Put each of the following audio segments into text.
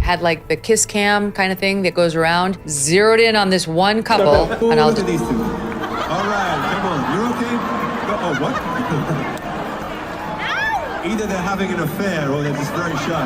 had like the kiss cam kind of thing that goes around, zeroed in on this one couple, and I'll look at these two. All right, come on, you're okay? Oh, what? Either they're having an affair or they're just very shy.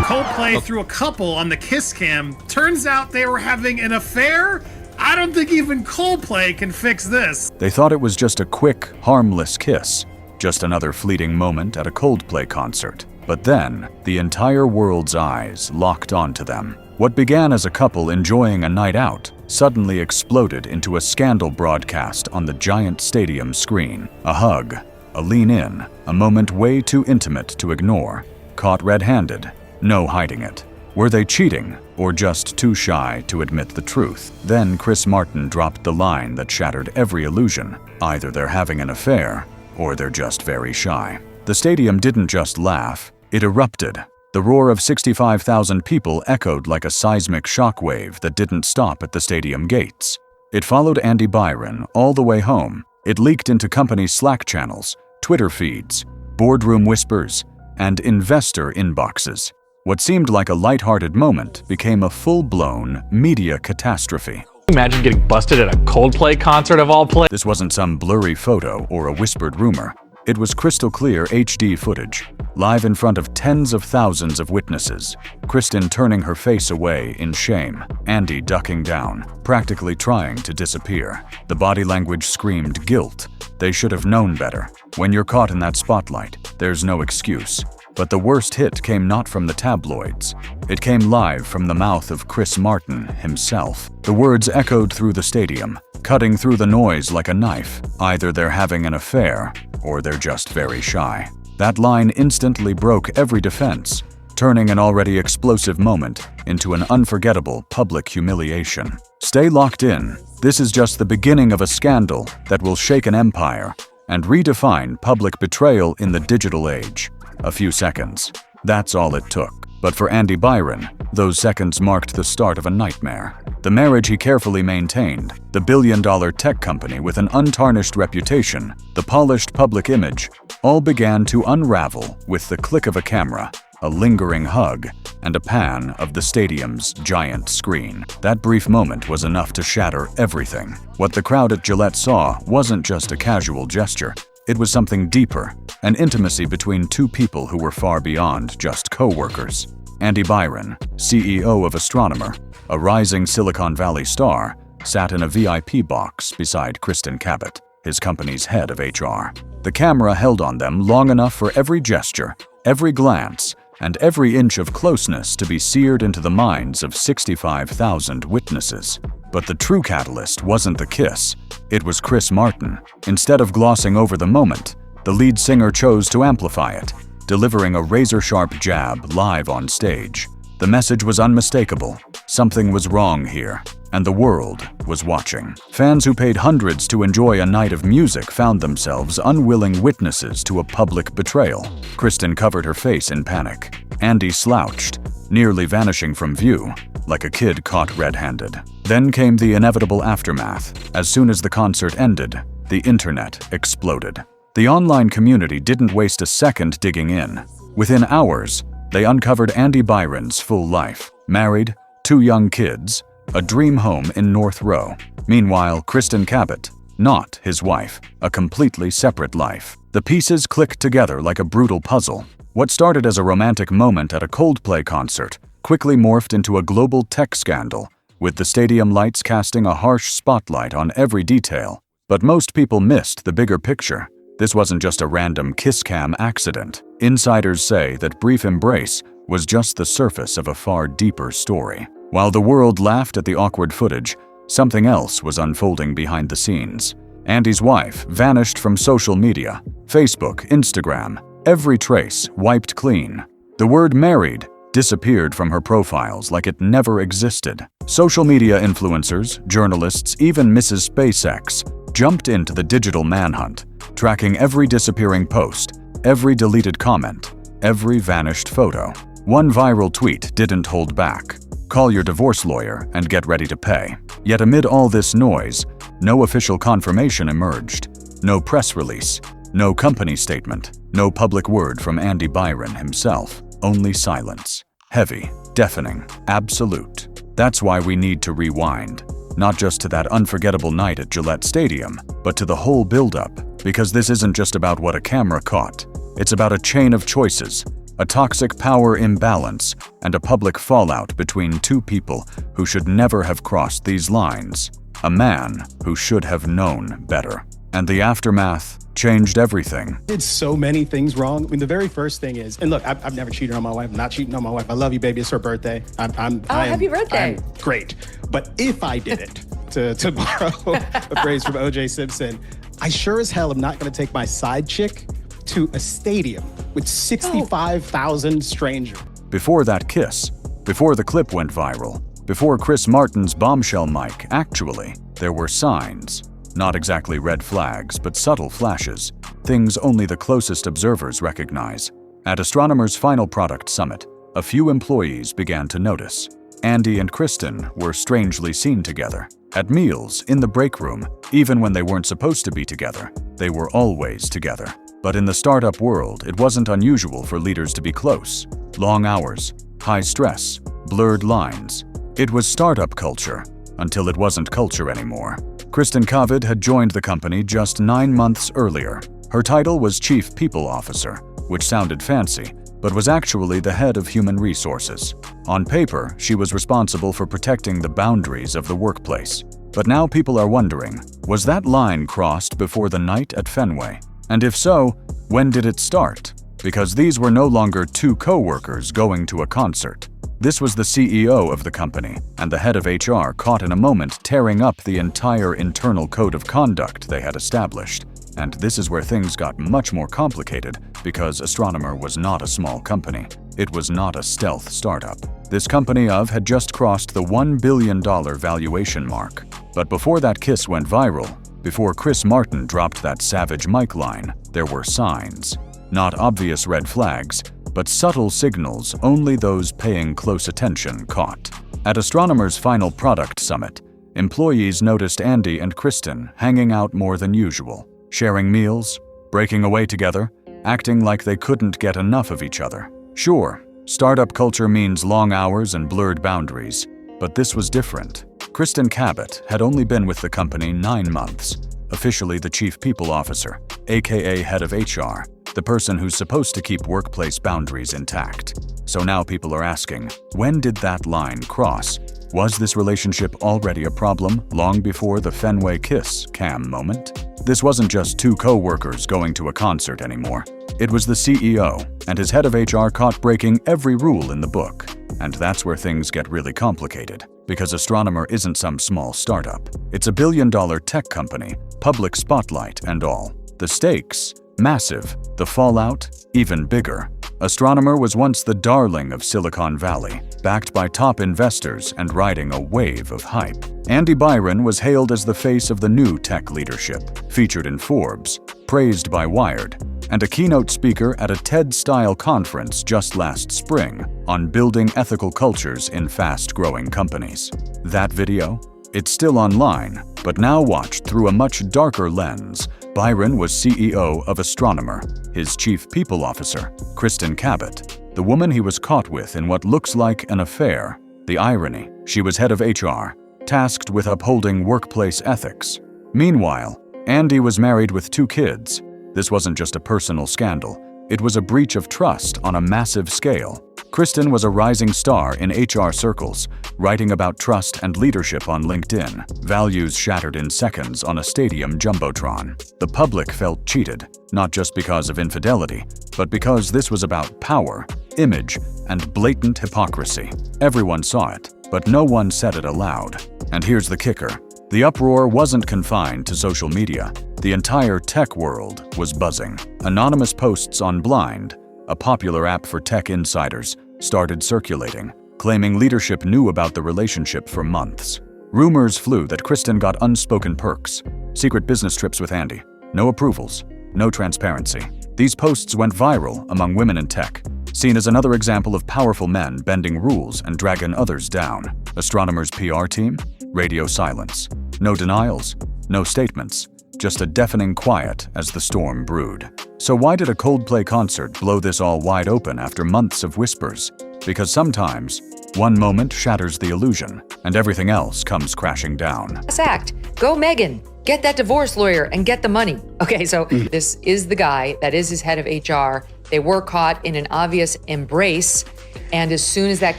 Coldplay threw a couple on the kiss cam. Turns out they were having an affair? I don't think even Coldplay can fix this. They thought it was just a quick, harmless kiss, just another fleeting moment at a Coldplay concert. But then, the entire world's eyes locked onto them. What began as a couple enjoying a night out suddenly exploded into a scandal broadcast on the giant stadium screen. A hug, a lean in, a moment way too intimate to ignore. Caught red-handed, no hiding it. Were they cheating, or just too shy to admit the truth? Then Chris Martin dropped the line that shattered every illusion. Either they're having an affair, or they're just very shy. The stadium didn't just laugh, it erupted. The roar of 65,000 people echoed like a seismic shockwave that didn't stop at the stadium gates. It followed Andy Byron all the way home. It leaked into company Slack channels, Twitter feeds, boardroom whispers, and investor inboxes. What seemed like a lighthearted moment became a full-blown media catastrophe. Imagine getting busted at a Coldplay concert of all places. This wasn't some blurry photo or a whispered rumor. It was crystal clear HD footage, live in front of tens of thousands of witnesses. Kristin turning her face away in shame, Andy ducking down, practically trying to disappear. The body language screamed guilt. They should have known better. When you're caught in that spotlight, there's no excuse. But the worst hit came not from the tabloids. It came live from the mouth of Chris Martin himself. The words echoed through the stadium, cutting through the noise like a knife. Either they're having an affair, or they're just very shy. That line instantly broke every defense, turning an already explosive moment into an unforgettable public humiliation. Stay locked in. This is just the beginning of a scandal that will shake an empire and redefine public betrayal in the digital age. A few seconds. That's all it took. But for Andy Byron, those seconds marked the start of a nightmare. The marriage he carefully maintained, the billion-dollar tech company with an untarnished reputation, the polished public image, all began to unravel with the click of a camera, a lingering hug, and a pan of the stadium's giant screen. That brief moment was enough to shatter everything. What the crowd at Gillette saw wasn't just a casual gesture. It was something deeper, an intimacy between two people who were far beyond just co-workers. Andy Byron, CEO of Astronomer, a rising Silicon Valley star, sat in a VIP box beside Kristin Cabot, his company's head of HR. The camera held on them long enough for every gesture, every glance, and every inch of closeness to be seared into the minds of 65,000 witnesses. But the true catalyst wasn't the kiss, it was Chris Martin. Instead of glossing over the moment, the lead singer chose to amplify it, delivering a razor-sharp jab live on stage. The message was unmistakable. Something was wrong here, and the world was watching. Fans who paid hundreds to enjoy a night of music found themselves unwilling witnesses to a public betrayal. Kristin covered her face in panic. Andy slouched, nearly vanishing from view, like a kid caught red-handed. Then came the inevitable aftermath. As soon as the concert ended, the internet exploded. The online community didn't waste a second digging in. Within hours, they uncovered Andy Byron's full life. Married, 2 young kids, a dream home in North Row. Meanwhile, Kristin Cabot, not his wife, a completely separate life. The pieces clicked together like a brutal puzzle. What started as a romantic moment at a Coldplay concert quickly morphed into a global tech scandal, with the stadium lights casting a harsh spotlight on every detail. But most people missed the bigger picture. This wasn't just a random kiss cam accident. Insiders say that brief embrace was just the surface of a far deeper story. While the world laughed at the awkward footage, something else was unfolding behind the scenes. Andy's wife vanished from social media, Facebook, Instagram, every trace wiped clean. The word married disappeared from her profiles like it never existed. Social media influencers, journalists, even Mrs. SpaceX jumped into the digital manhunt, tracking every disappearing post, every deleted comment, every vanished photo. One viral tweet didn't hold back. Call your divorce lawyer and get ready to pay. Yet amid all this noise, no official confirmation emerged. No press release, no company statement, no public word from Andy Byron himself, only silence. Heavy, deafening, absolute. That's why we need to rewind. Not just to that unforgettable night at Gillette Stadium, but to the whole build-up, because this isn't just about what a camera caught. It's about a chain of choices, a toxic power imbalance, and a public fallout between two people who should never have crossed these lines. A man who should have known better. And the aftermath changed everything. Did so many things wrong. I mean, the very first thing is, and look, I've never cheated on my wife. I'm not cheating on my wife. I love you, baby. It's her birthday. Happy birthday. I'm great. But if I did it, to borrow a phrase from O.J. Simpson, I sure as hell am not going to take my side chick to a stadium with 65,000 strangers. Before that kiss, before the clip went viral, before Chris Martin's bombshell mic, actually, there were signs. Not exactly red flags, but subtle flashes. Things only the closest observers recognize. At Astronomer's final product summit, a few employees began to notice. Andy and Kristin were strangely seen together. At meals, in the break room, even when they weren't supposed to be together, they were always together. But in the startup world, it wasn't unusual for leaders to be close. Long hours, high stress, blurred lines. It was startup culture, until it wasn't culture anymore. Kristin Cabot had joined the company just 9 months earlier. Her title was Chief People Officer, which sounded fancy, but was actually the head of human resources. On paper, she was responsible for protecting the boundaries of the workplace. But now people are wondering, was that line crossed before the night at Fenway? And if so, when did it start? Because these were no longer two co-workers going to a concert. This was the CEO of the company, and the head of HR caught in a moment tearing up the entire internal code of conduct they had established. And this is where things got much more complicated, because Astronomer was not a small company. It was not a stealth startup. This company had just crossed the $1 billion valuation mark. But before that kiss went viral, before Chris Martin dropped that savage mic line, there were signs. Not obvious red flags, but subtle signals only those paying close attention caught. At Astronomer's final product summit, employees noticed Andy and Kristin hanging out more than usual, sharing meals, breaking away together, acting like they couldn't get enough of each other. Sure, startup culture means long hours and blurred boundaries, but this was different. Kristin Cabot had only been with the company 9 months, officially the Chief People Officer, aka Head of HR, the person who's supposed to keep workplace boundaries intact. So now people are asking, when did that line cross? Was this relationship already a problem long before the Fenway kiss cam moment? This wasn't just two co-workers going to a concert anymore. It was the CEO and his head of HR caught breaking every rule in the book. And that's where things get really complicated, because Astronomer isn't some small startup. It's a billion-dollar tech company, public spotlight and all. The stakes, massive. The fallout, even bigger. Astronomer was once the darling of Silicon Valley, backed by top investors and riding a wave of hype. Andy Byron was hailed as the face of the new tech leadership, featured in Forbes, praised by Wired, and a keynote speaker at a TED-style conference just last spring on building ethical cultures in fast-growing companies. That video? It's still online, but now watched through a much darker lens. Byron was CEO of Astronomer, his Chief People Officer, Kristin Cabot, the woman he was caught with in what looks like an affair. The irony, she was head of HR, tasked with upholding workplace ethics. Meanwhile, Andy was married with 2 kids. This wasn't just a personal scandal, it was a breach of trust on a massive scale. Kristin was a rising star in HR circles, writing about trust and leadership on LinkedIn, values shattered in seconds on a stadium jumbotron. The public felt cheated, not just because of infidelity, but because this was about power, image, and blatant hypocrisy. Everyone saw it, but no one said it aloud. And here's the kicker. The uproar wasn't confined to social media. The entire tech world was buzzing. Anonymous posts on Blind, a popular app for tech insiders, started circulating, claiming leadership knew about the relationship for months. Rumors flew that Kristin got unspoken perks, secret business trips with Andy, no approvals, no transparency. These posts went viral among women in tech, seen as another example of powerful men bending rules and dragging others down. Astronomer's PR team? Radio silence. No denials, no statements, just a deafening quiet as the storm brewed. So why did a Coldplay concert blow this all wide open after months of whispers? Because sometimes, one moment shatters the illusion, and everything else comes crashing down. Last act. Go Megyn. Get that divorce lawyer and get the money. Okay, so this is the guy that is his head of HR. They were caught in an obvious embrace. And as soon as that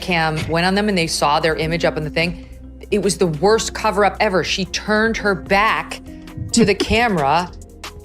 cam went on them and they saw their image up on the thing, it was the worst cover-up ever. She turned her back to the camera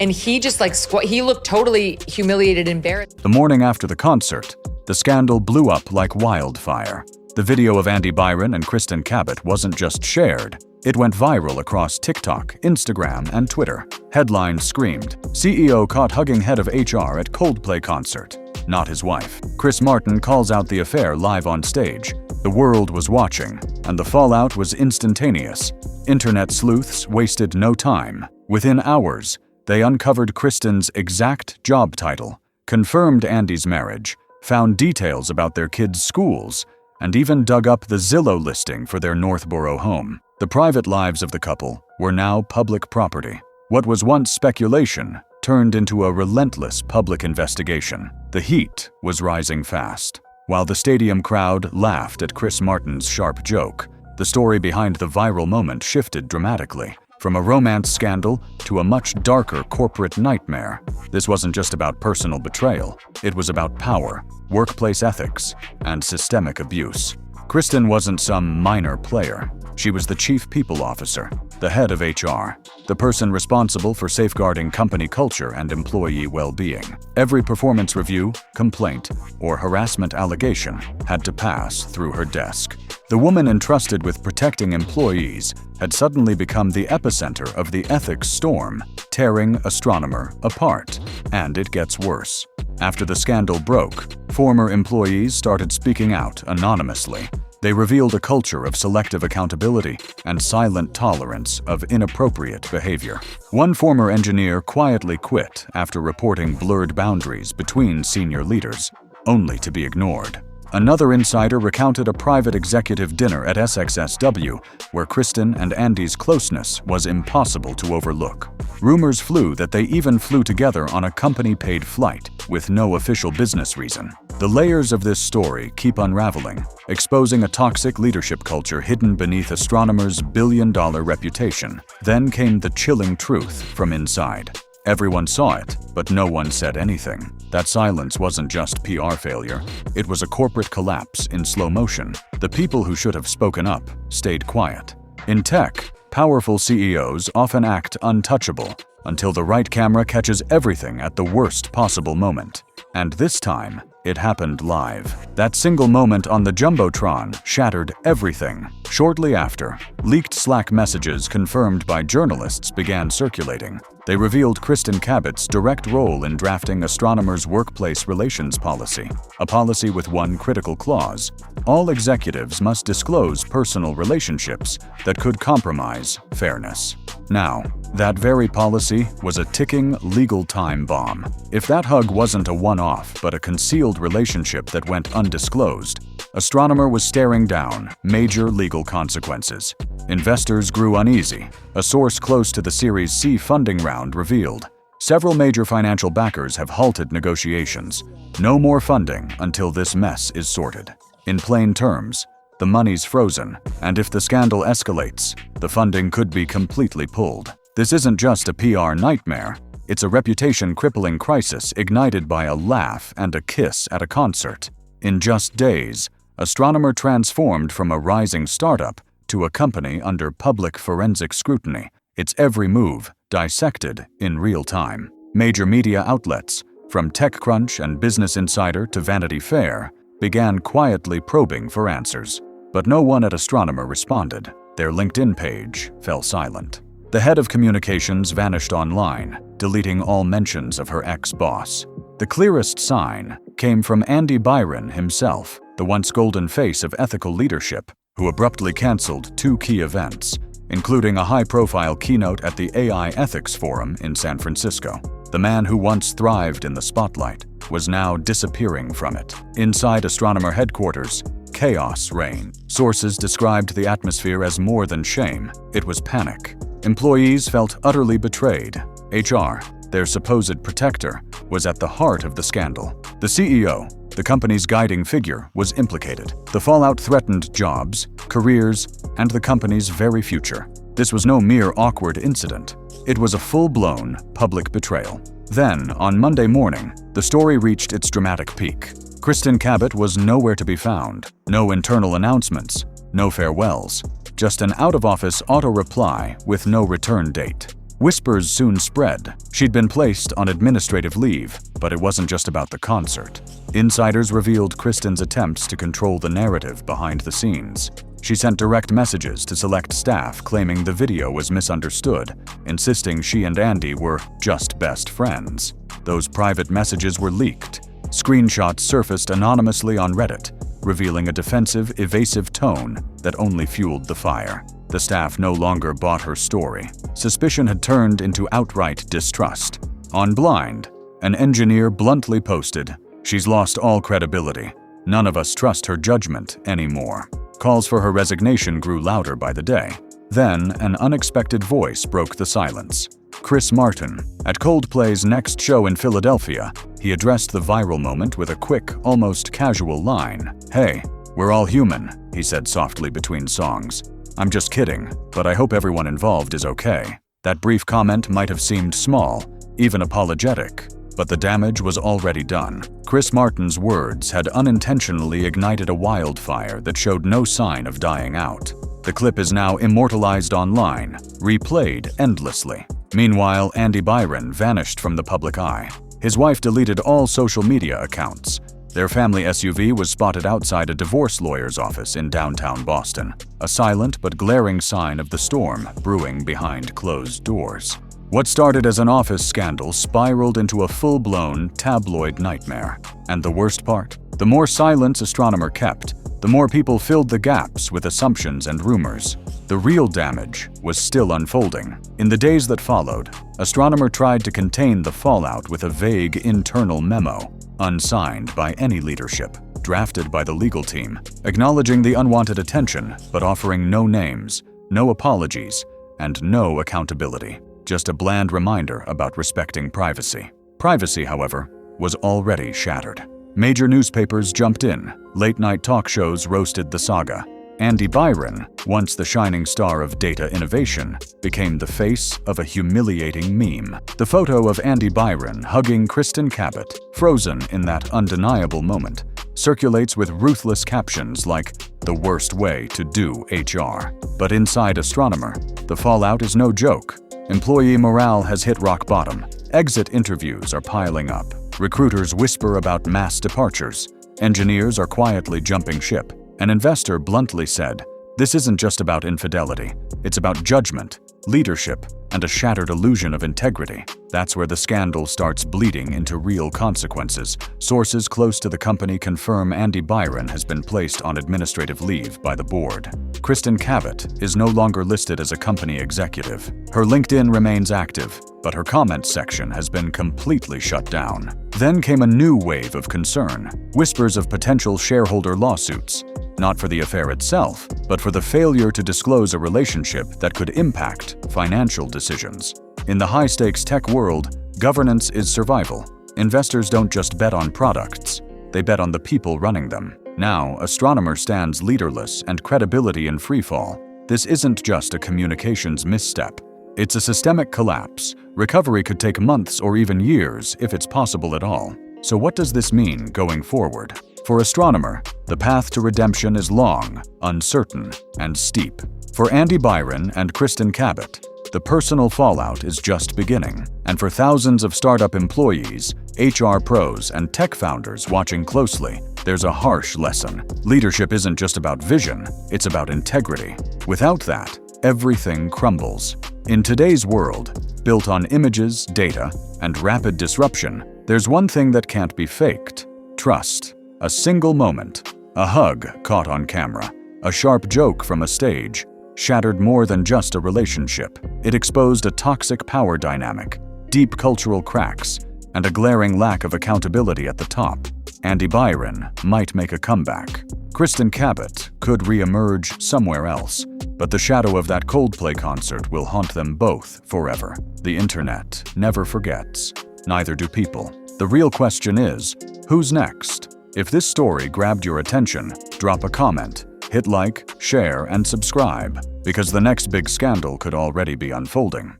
and he just he looked totally humiliated, embarrassed. The morning after the concert, the scandal blew up like wildfire. The video of Andy Byron and Kristin Cabot wasn't just shared. It went viral across TikTok, Instagram, and Twitter. Headlines screamed, CEO caught hugging head of HR at Coldplay concert. Not his wife. Chris Martin calls out the affair live on stage. The world was watching, and the fallout was instantaneous. Internet sleuths wasted no time. Within hours, they uncovered Kristin's exact job title, confirmed Andy's marriage, found details about their kids' schools, and even dug up the Zillow listing for their Northborough home. The private lives of the couple were now public property. What was once speculation turned into a relentless public investigation. The heat was rising fast. While the stadium crowd laughed at Chris Martin's sharp joke, the story behind the viral moment shifted dramatically. From a romance scandal to a much darker corporate nightmare. This wasn't just about personal betrayal. It was about power, workplace ethics, and systemic abuse. Kristin wasn't some minor player. She was the chief people officer, the head of HR, the person responsible for safeguarding company culture and employee well-being. Every performance review, complaint, or harassment allegation had to pass through her desk. The woman entrusted with protecting employees had suddenly become the epicenter of the ethics storm, tearing Astronomer apart. And it gets worse. After the scandal broke, former employees started speaking out anonymously. They revealed a culture of selective accountability and silent tolerance of inappropriate behavior. One former engineer quietly quit after reporting blurred boundaries between senior leaders, only to be ignored. Another insider recounted a private executive dinner at SXSW where Kristin and Andy's closeness was impossible to overlook. Rumors flew that they even flew together on a company-paid flight with no official business reason. The layers of this story keep unraveling, exposing a toxic leadership culture hidden beneath Astronomer's billion-dollar reputation. Then came the chilling truth from inside. Everyone saw it, but no one said anything. That silence wasn't just PR failure. It was a corporate collapse in slow motion. The people who should have spoken up stayed quiet. In tech, powerful CEOs often act untouchable until the right camera catches everything at the worst possible moment. And this time, it happened live. That single moment on the Jumbotron shattered everything. Shortly after, leaked Slack messages confirmed by journalists began circulating. They revealed Kristin Cabot's direct role in drafting Astronomer's workplace relations policy, a policy with one critical clause. All executives must disclose personal relationships that could compromise fairness. Now, that very policy was a ticking legal time bomb. If that hug wasn't a one-off but a concealed relationship that went undisclosed, Astronomer was staring down major legal consequences. Investors grew uneasy. A source close to the Series C funding round revealed, several major financial backers have halted negotiations. No more funding until this mess is sorted. In plain terms, the money's frozen, and if the scandal escalates, the funding could be completely pulled. This isn't just a PR nightmare, it's a reputation-crippling crisis ignited by a laugh and a kiss at a concert. In just days, Astronomer transformed from a rising startup to a company under public forensic scrutiny, its every move dissected in real time. Major media outlets, from TechCrunch and Business Insider to Vanity Fair, began quietly probing for answers. But no one at Astronomer responded. Their LinkedIn page fell silent. The head of communications vanished online, deleting all mentions of her ex-boss. The clearest sign came from Andy Byron himself, the once golden face of ethical leadership, who abruptly canceled 2 key events, including a high-profile keynote at the AI Ethics Forum in San Francisco. The man who once thrived in the spotlight was now disappearing from it. Inside Astronomer headquarters, chaos reigned. Sources described the atmosphere as more than shame. It was panic. Employees felt utterly betrayed. HR, their supposed protector, was at the heart of the scandal. The CEO, The company's guiding figure was implicated. The fallout threatened jobs, careers, and the company's very future. This was no mere awkward incident. It was a full-blown public betrayal. Then, on Monday morning, the story reached its dramatic peak. Kristin Cabot was nowhere to be found. No internal announcements, no farewells, just an out-of-office auto-reply with no return date. Whispers soon spread. She'd been placed on administrative leave, but it wasn't just about the concert. Insiders revealed Kristin's attempts to control the narrative behind the scenes. She sent direct messages to select staff claiming the video was misunderstood, insisting she and Andy were just best friends. Those private messages were leaked. Screenshots surfaced anonymously on Reddit, revealing a defensive, evasive tone that only fueled the fire. The staff no longer bought her story. Suspicion had turned into outright distrust. On Blind, an engineer bluntly posted, "She's lost all credibility. None of us trust her judgment anymore." Calls for her resignation grew louder by the day. Then, an unexpected voice broke the silence. Chris Martin. At Coldplay's next show in Philadelphia, he addressed the viral moment with a quick, almost casual line. "Hey, we're all human," he said softly between songs. "I'm just kidding, but I hope everyone involved is okay." That brief comment might have seemed small, even apologetic, but the damage was already done. Chris Martin's words had unintentionally ignited a wildfire that showed no sign of dying out. The clip is now immortalized online, replayed endlessly. Meanwhile, Andy Byron vanished from the public eye. His wife deleted all social media accounts. Their family SUV was spotted outside a divorce lawyer's office in downtown Boston, a silent but glaring sign of the storm brewing behind closed doors. What started as an office scandal spiraled into a full-blown tabloid nightmare. And the worst part? The more silence Astronomer kept, the more people filled the gaps with assumptions and rumors. The real damage was still unfolding. In the days that followed, Astronomer tried to contain the fallout with a vague internal memo, unsigned by any leadership, drafted by the legal team, acknowledging the unwanted attention but offering no names, no apologies, and no accountability. Just a bland reminder about respecting privacy. Privacy, however, was already shattered. Major newspapers jumped in. Late-night talk shows roasted the saga. Andy Byron, once the shining star of data innovation, became the face of a humiliating meme. The photo of Andy Byron hugging Kristin Cabot, frozen in that undeniable moment, circulates with ruthless captions like, "The worst way to do HR." But inside Astronomer, the fallout is no joke. Employee morale has hit rock bottom. Exit interviews are piling up. Recruiters whisper about mass departures. Engineers are quietly jumping ship. An investor bluntly said, "This isn't just about infidelity. It's about judgment, leadership, and a shattered illusion of integrity." That's where the scandal starts bleeding into real consequences. Sources close to the company confirm Andy Byron has been placed on administrative leave by the board. Kristin Cabot is no longer listed as a company executive. Her LinkedIn remains active, but her comments section has been completely shut down. Then came a new wave of concern. Whispers of potential shareholder lawsuits. Not for the affair itself, but for the failure to disclose a relationship that could impact financial decisions. In the high-stakes tech world, governance is survival. Investors don't just bet on products, they bet on the people running them. Now, Astronomer stands leaderless and credibility in freefall. This isn't just a communications misstep. It's a systemic collapse. Recovery could take months or even years, if it's possible at all. So what does this mean going forward? For Astronomer, the path to redemption is long, uncertain, and steep. For Andy Byron and Kristin Cabot, the personal fallout is just beginning. And for thousands of startup employees, HR pros, and tech founders watching closely, there's a harsh lesson. Leadership isn't just about vision, it's about integrity. Without that, everything crumbles. In today's world, built on images, data, and rapid disruption, there's one thing that can't be faked: trust. A single moment, a hug caught on camera, a sharp joke from a stage, shattered more than just a relationship. It exposed a toxic power dynamic, deep cultural cracks, and a glaring lack of accountability at the top. Andy Byron might make a comeback. Kristin Cabot could re-emerge somewhere else, but the shadow of that Coldplay concert will haunt them both forever. The internet never forgets. Neither do people. The real question is, who's next? If this story grabbed your attention, drop a comment, hit like, share, and subscribe, because the next big scandal could already be unfolding.